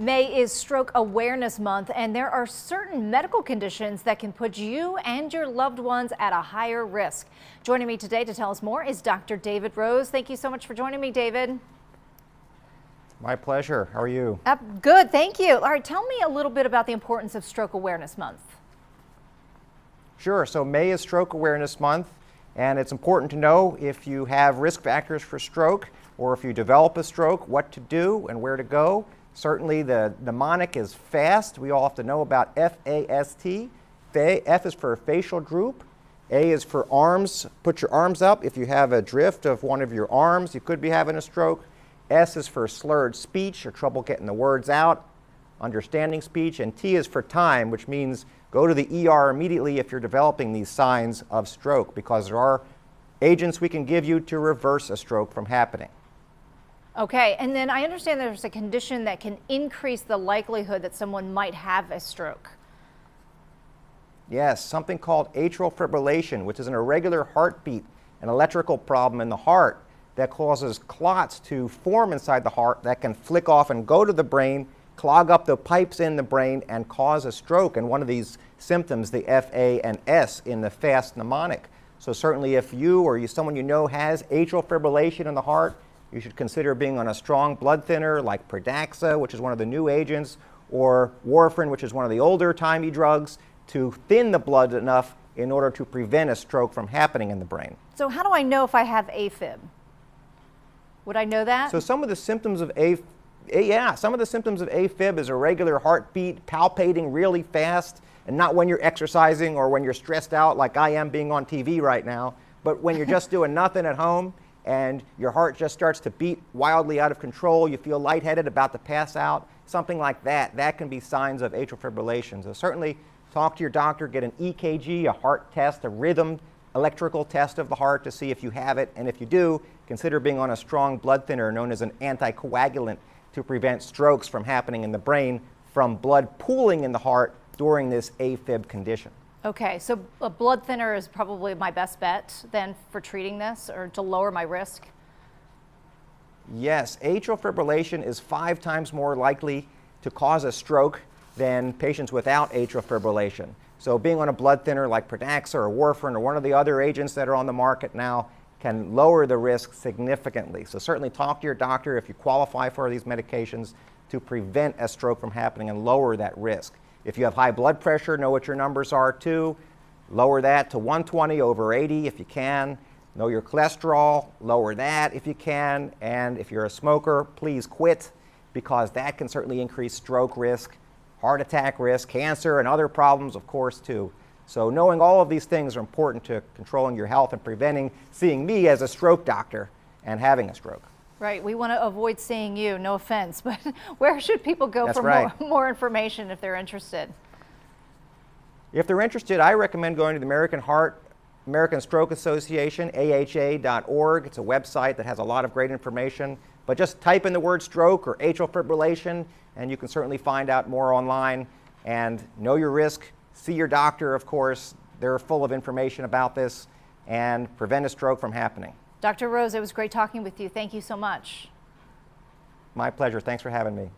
May is Stroke Awareness Month, and there are certain medical conditions that can put you and your loved ones at a higher risk. Joining me today to tell us more is Dr. David Rose. Thank you so much for joining me, David. My pleasure. How are you? Good, thank you. All right, tell me a little bit about the importance of Stroke Awareness Month. Sure. So May is Stroke Awareness Month, and it's important to know if you have risk factors for stroke or if you develop a stroke, what to do and where to go. Certainly the mnemonic is FAST. We all have to know about F-A-S-T. F is for facial droop. A is for arms. Put your arms up. If you have a drift of one of your arms, you could be having a stroke. S is for slurred speech or trouble getting the words out, understanding speech. And T is for time, which means go to the ER immediately if you're developing these signs of stroke, because there are agents we can give you to reverse a stroke from happening. Okay, and then I understand there's a condition that can increase the likelihood that someone might have a stroke. Yes, something called atrial fibrillation, which is an irregular heartbeat, an electrical problem in the heart that causes clots to form inside the heart that can flick off and go to the brain, clog up the pipes in the brain, and cause a stroke. And one of these symptoms, the F, A, and S in the FAST mnemonic. So certainly if you or someone you know has atrial fibrillation in the heart, you should consider being on a strong blood thinner like Pradaxa, which is one of the new agents, or warfarin, which is one of the older timey drugs, to thin the blood enough in order to prevent a stroke from happening in the brain. So how do I know if I have AFib? Would I know that? So some of the symptoms of some of the symptoms of AFib is irregular heartbeat, palpating really fast, and not when you're exercising or when you're stressed out like I am being on TV right now, but when you're just doing nothing at home and your heart just starts to beat wildly out of control, you feel lightheaded, about to pass out, something like that. That can be signs of atrial fibrillation. So certainly talk to your doctor, get an EKG, a heart test, a rhythm electrical test of the heart to see if you have it. And if you do, consider being on a strong blood thinner known as an anticoagulant to prevent strokes from happening in the brain from blood pooling in the heart during this AFib condition. Okay, so a blood thinner is probably my best bet then for treating this or to lower my risk? Yes, atrial fibrillation is 5 times more likely to cause a stroke than patients without atrial fibrillation. So being on a blood thinner like Pradaxa or warfarin or one of the other agents that are on the market now can lower the risk significantly. So certainly talk to your doctor if you qualify for these medications to prevent a stroke from happening and lower that risk. If you have high blood pressure, know what your numbers are too. Lower that to 120/80 if you can. Know your cholesterol, lower that if you can. And if you're a smoker, please quit, because that can certainly increase stroke risk, heart attack risk, cancer, and other problems, of course, too. So knowing all of these things are important to controlling your health and preventing seeing me as a stroke doctor and having a stroke. Right, we want to avoid seeing you, no offense, but where should people go for more information if they're interested? If they're interested, I recommend going to the American Stroke Association, AHA.org. It's a website that has a lot of great information. But just type in the word stroke or atrial fibrillation, and you can certainly find out more online. And know your risk. See your doctor, of course. They're full of information about this, and prevent a stroke from happening. Dr. Rose, it was great talking with you. Thank you so much. My pleasure. Thanks for having me.